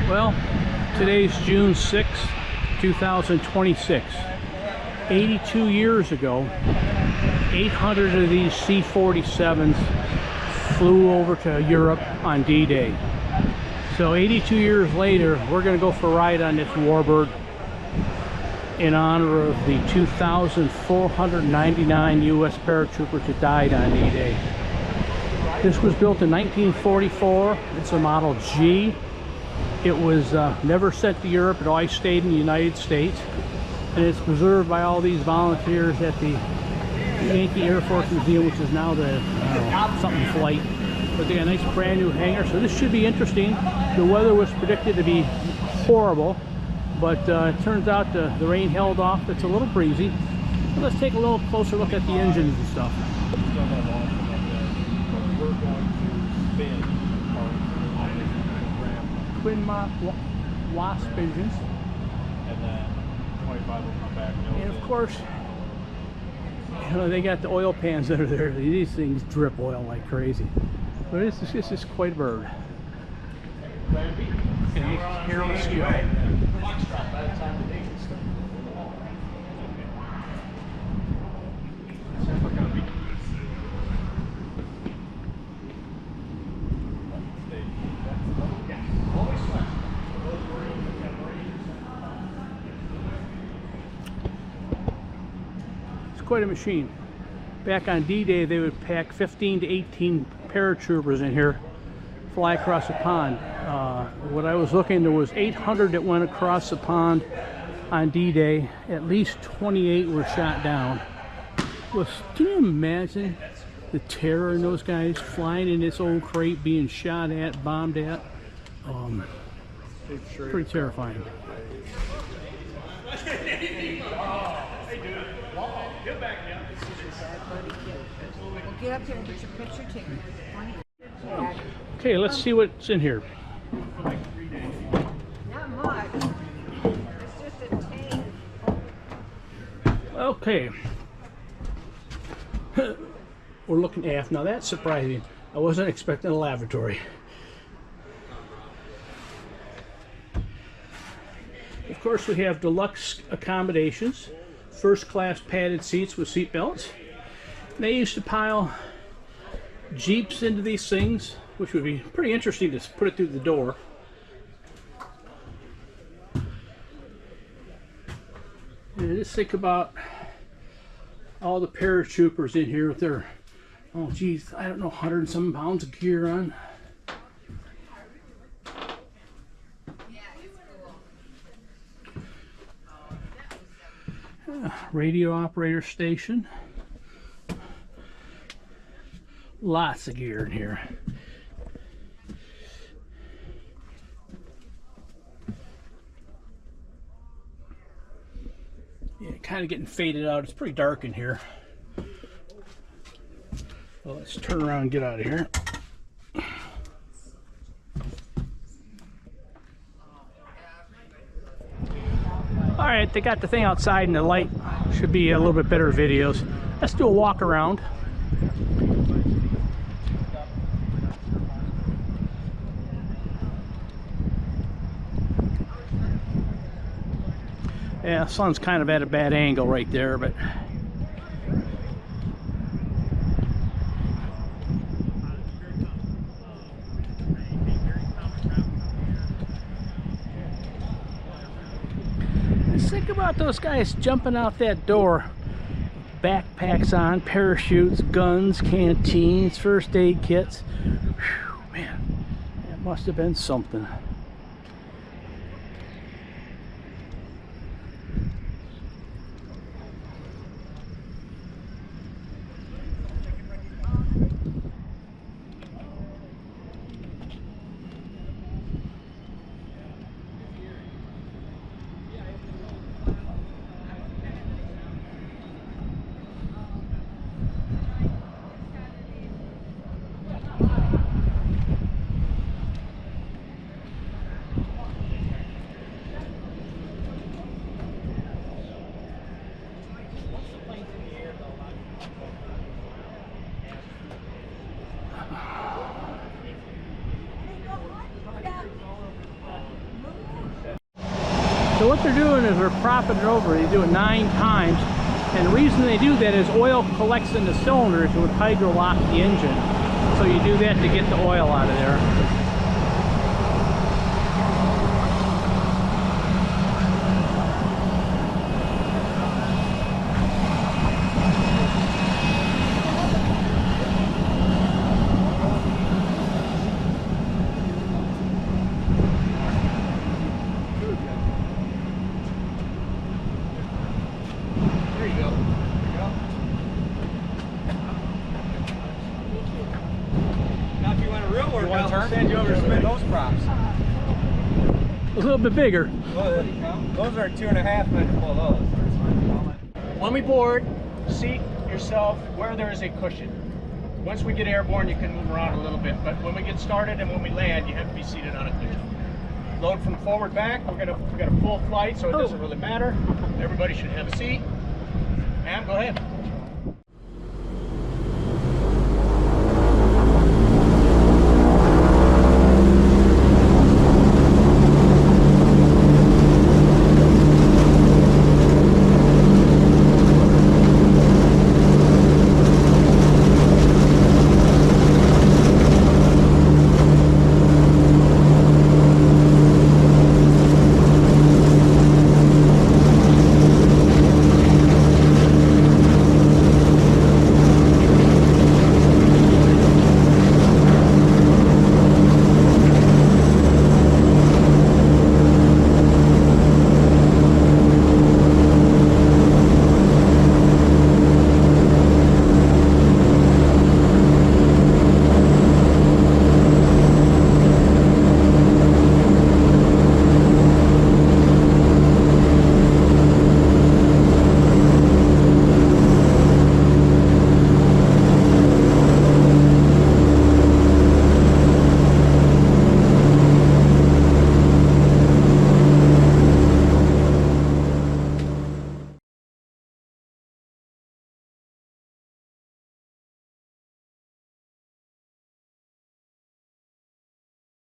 Well, today's June 6th, 2026. 82 years ago, 800 of these C-47s flew over to Europe on D-Day. So 82 years later, we're going to go for a ride on this warbird in honor of the 2,499 U.S. paratroopers that died on D-Day. This was built in 1944. It's a Model G. It was never sent to Europe. It always stayed in the United States. And it's preserved by all these volunteers at the Yankee Air Force Museum, which is now the something flight. But they got a nice brand new hangar, so this should be interesting. The weather was predicted to be horrible, but it turns out the rain held off. It's a little breezy. So let's take a little closer look at the engines and stuff. Twin Wasp engines. And then 25 will come back. And of course, you know, they got the oil pans that are there. These things drip oil like crazy. But this is quite a bird. Okay, here let's go. Quite a machine. Back on D-Day, they would pack 15 to 18 paratroopers in here, fly across the pond. What I was looking, there was 800 that went across the pond on D-Day. At least 28 were shot down. Can you imagine the terror in those guys flying in this old crate, being shot at, bombed at? Pretty terrifying. Get up here and get your picture taken. Okay, let's see what's in here. Not much. It's just a tank. Okay. We're looking aft. Now that's surprising. I wasn't expecting a lavatory. Of course, we have deluxe accommodations, first class padded seats with seat belts. They used to pile Jeeps into these things, which would be pretty interesting to put it through the door. And just think about all the paratroopers in here with their, oh geez, I don't know, 100 and some pounds of gear on. Radio operator station. Lots of gear in here. Yeah, kind of getting faded out. It's pretty dark in here. Well, let's turn around and get out of here. All right, they got the thing outside and the light should be a little bit better videos. Let's do a walk around. Yeah, the sun's kind of at a bad angle right there, but just think about those guys jumping out that door. Backpacks on, parachutes, guns, canteens, first aid kits. Whew, man, that must have been something. what they're doing is they're propping it over. They do it 9 times. And the reason they do that is oil collects in the cylinders and would hydrolock the engine. So you do that to get the oil out of there. Send you over to Smith. Those props. A little bit bigger. Those are 2.5 minutes. Well, those. When we board, seat yourself where there is a cushion. Once we get airborne, you can move around a little bit, but when we get started and when we land, you have to be seated on a cushion. Load from forward back. We got a full flight, so it doesn't really matter. Everybody should have a seat. Ma'am, go ahead.